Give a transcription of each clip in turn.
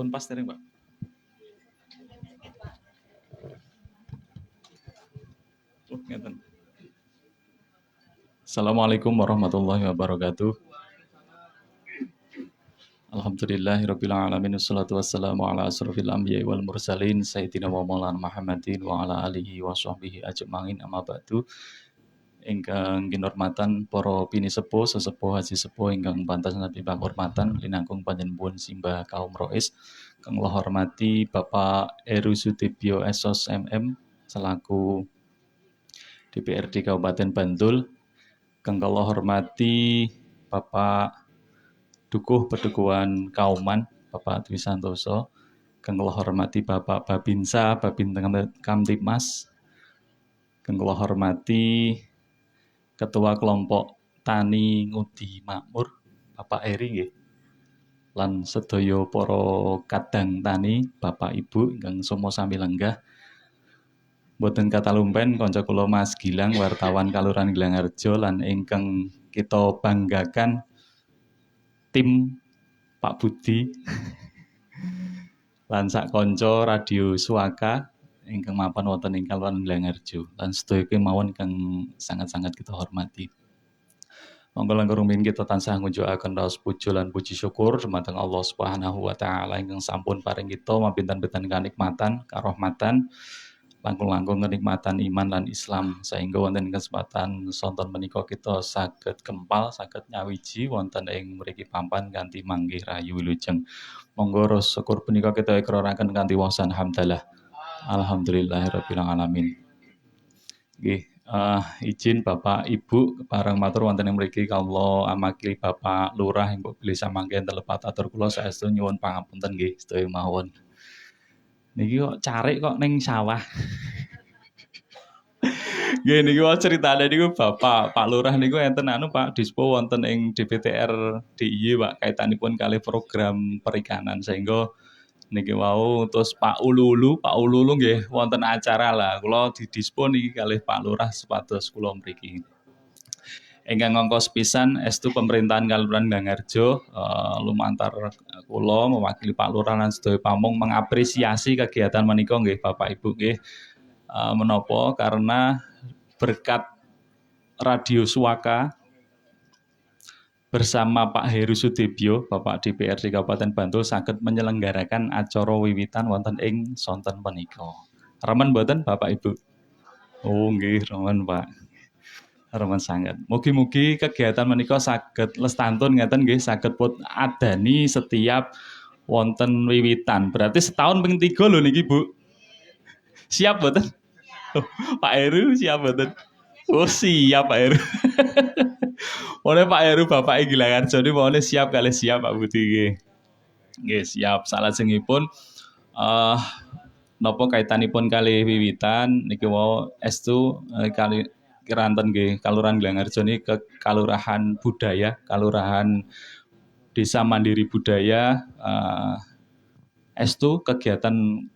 Pun pas dereng, Pak. Ngeten. Assalamualaikum warahmatullahi wabarakatuh. Alhamdulillahirabbil alamin wassalatu wassalamu ala asrofil anbiya'i wal mursalin sayyidina wa maulana Muhammadin wa ala alihi wa sahbihi ajmain amma ba'du. Ingkang kinurmatan para pinisepuh sesepuh haji sepuh ingkang pantasan panghormatan linangkung panjenengan simbah kaum rois. Kang kula hormati Bapak Heru Sudibyo Esos MM selaku DPRD Kabupaten Bantul. Kang kula hormati Bapak Dukuh Pedukuhan Kauman Bapak Dwi Santoso. Kang kula hormati Bapak Babinsa Babin Kamtibmas. Kang kula hormati Ketua Kelompok Tani Ngudi Makmur Bapak Eri nggih. Lan sedaya para kadang tani Bapak Ibu ingkang somo sami lenggah. Mboten katalumpen kanca kula Mas Gilang wartawan Kalurahan Gilangarjo lan ingkang kita banggakan tim Pak Budi lan sak kanca Radio Suaka ingkang mapan wonten ing Kalurahan Gilangarjo lan sedaya kemawon kang sangat-sangat kita hormati. Monggo langkung rumiyin kita tansah ngunjukaken raos puji lan puji syukur dumateng Allah Subhanahu wa taala ingkang sampun paring kita mapinten-pinten kanikmatan, karahmatan, langkung-langkung kenikmatan iman lan Islam sehingga wonten kesempatan sonten menika kita saged kempal, saged nyawiji wonten ing mriki pampan kanthi manggih rayu wilujeng. Monggo raos syukur punika kita ikraraken kanthi wasan hamdalah. Alhamdulillahirabbil alamin. Nggih, izin Bapak Ibu bareng matur wonten ing mriki kawula amakili Bapak Lurah ingkang bilih samangke telepat atur kula saestu nyuwun pangapunten nggih sedaya mawon. Niki kok carik kok ning sawah. Nggih niku ceritane niku Bapak Pak Lurah niku enten Pak Dispo wonten ing DPTR DIY Pak kaitanipun kalih program perikanan sehingga niki wau terus Pak Ululu nggih wonten acara lah kula didispo niki kalih Pak Lurah supados kula mriki. Ingkang ngongkos pisan estu pemerintahan Kalurahan Gilangarjo lumantar kula mewakili Pak Lurah lan sedaya pamong mengapresiasi kegiatan menika nggih Bapak Ibu nggih menapa karena berkat Radio Suaka bersama Pak Heru Sudibyo Bapak DPRD Kabupaten Bantul saged menyelenggarakan acara wiwitan wonten ing sonten menika. Remen mboten Bapak Ibu? Oh nggih remen Pak. Remen sanget. Mugi-mugi kegiatan menika saged lestantun ngeten nggih saged pun adani setiap wonten wiwitan. Berarti setahun ping 3 lho niki Bu. Siap mboten? Oh, Pak Heru siap mboten? Oh siap Pak Heru. Oleh Pak Heru Bapak Gilangarjo niki mawon siap kali siap Pak Budi nggih. Nggih siap. Salajengipun napa kaitanipun kalih wiwitan niki wau estu kali kiranten nggih Kalurahan Gilangarjo niki ke Kalurahan Budaya, Kalurahan Desa Mandiri Budaya estu kegiatan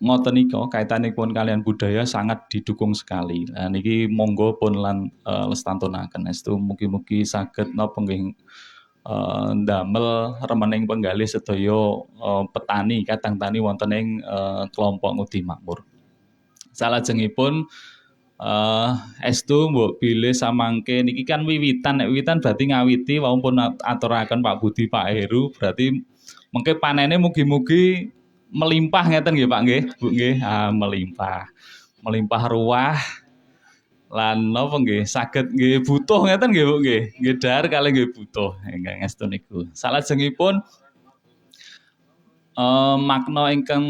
ngoten nika kaitanipun kalian budaya sangat didukung sekali. Nah niki monggo pun lan lestantunaken estu mugi-mugi saged napa nggih ndamel remening penggalih sedaya petani kadang tani wonten ing kelompok Ngudi Makmur. Salajengipun estu mbok bilih samangke niki kan wiwitan nek wiwitan berarti ngawiti wau pun aturaken Pak Budi Pak Heru berarti mengke panene mugi-mugi melimpah ngeten nggih Pak nggih Bu nggih melimpah ruah lan napa nggih saged nggih butuh ngeten nggih Bu nggih dhahar kalih nggih butuh ingkang estu niku salajengipun makna ingkang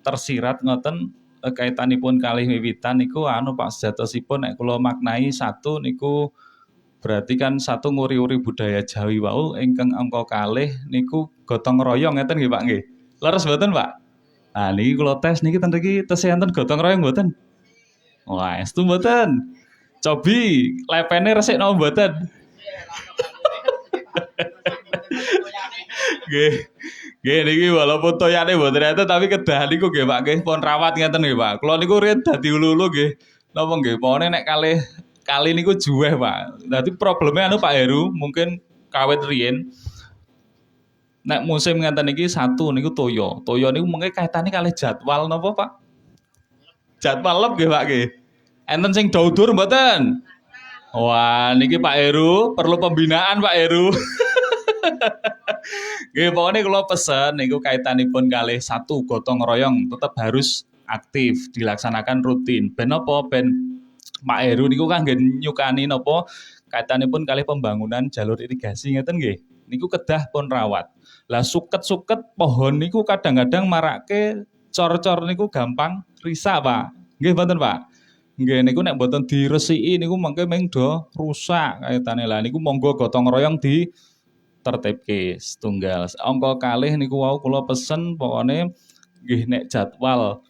tersirat ngoten kaitanipun kalih wiwitan niku Pak sejatosipun nek kula maknai satu niku berarti kan satu nguri-uri budaya Jawi wau ingkang angka kalih niku gotong royong ngeten nggih Pak nggih. Leres mboten Pak? Nah niki kula tes niki ten mriki tesih enten gotong royong mboten? Wah, estu mboten. Cobi lepene resik napa mboten? Nggih. Nggih niki walaupun toyane mboten enten tapi kedah niku nggih Pak nggih pun rawat ngeten nggih Pak. Kula niku riyen dadi ulu-ulu nggih. Napa nggih pokone nek kali niku juweh Pak. Dadi probleme Pak Heru mungkin kawit riyen Nek musim ngeten iki satu niku toya. Toya niku mengke kaitane kalih jadwal napa, Pak? Jadwal lep nggih, Pak nggih. Enten sing daudur mboten? Wah, niki Pak Heru perlu pembinaan Pak Heru. Nggih, pokoknya kalau pesen niku kaitanipun kalih satu gotong royong tetap harus aktif dilaksanakan rutin. Ben apa? Ben Pak Heru niku kan nggih nyukani napa kaitanipun kalih pembangunan jalur irigasi ngeten nggih. Niku kedah pun rawat. Lah suket-suket pohon niku kadang-kadang marake cor-cor niku gampang risak, Pak. Nggih mboten, Pak? Nggih niku nek mboten diresiki niku mengke meng do rusak kaitane. Lah niku monggo gotong royong di tertibke setunggal. Angka kalih niku wau kula pesen pokoknya nggih nek jadwal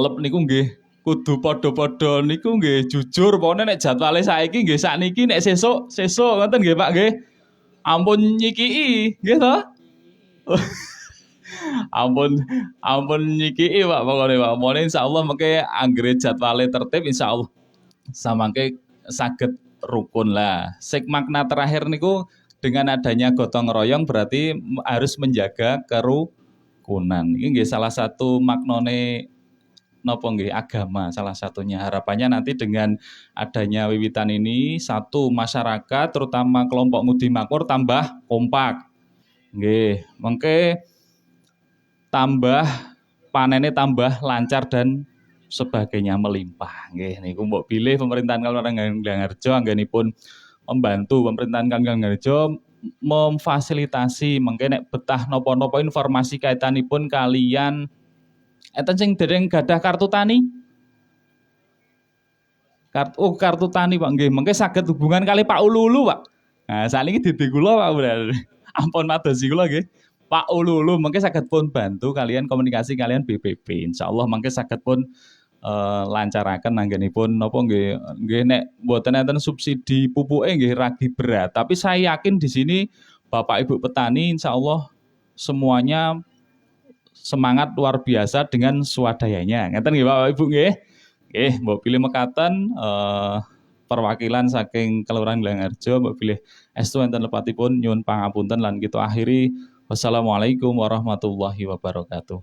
lep niku nggih kudu padha-padha niku nggih jujur pokoknya nek jadwale saiki nggih sakniki nek sesuk ngoten nggih Pak nggih. Ampun nyikii nggih to? ampun nyikii Pak pokoknya Pak. Mohon insyaallah mengke anggere jadwale tertib insyaallah samangke saged rukun lah. Sik makna terakhir niku dengan adanya gotong royong berarti harus menjaga kerukunan. Ini nggih salah satu maknane napa nggih agama salah satunya. Harapannya nanti dengan adanya wiwitan ini satu masyarakat terutama kelompok ngudi makmur tambah kompak. Nggih, mengke tambah panennya tambah lancar dan sebagainya melimpah. Nggih niku mbok pilih pemerintahan Kabupaten Ganglarjo anggenipun membantu pemerintahan Ganglarjo memfasilitasi mengke nek betah napa-napa informasi kaitanipun kalian enten sing dereng gadah kartu tani. Kartu tani Pak nggih mengke saged hubungan kali Pak Ululu Pak. Nah saat ini didik kula Pak bener. Ampun madosi kula nggih. Pak Ululu mengke saged pun bantu kalian komunikasi kalian BPP. Insyaallah mengke saged pun lancaraken anggenipun napa nggih nek mboten enten subsidi pupuke nggih ragi berat, tapi saya yakin di sini Bapak Ibu petani insyaallah semuanya semangat luar biasa dengan swadayanya. Ngeten nggih Bapak Ibu nggih. Nggih, mbok pilih mekaten perwakilan saking Kelurahan Ganglarjo mbok pilih estu enten lepatipun nyuwun pangapunten lan kita akhiri wassalamualaikum warahmatullahi wabarakatuh.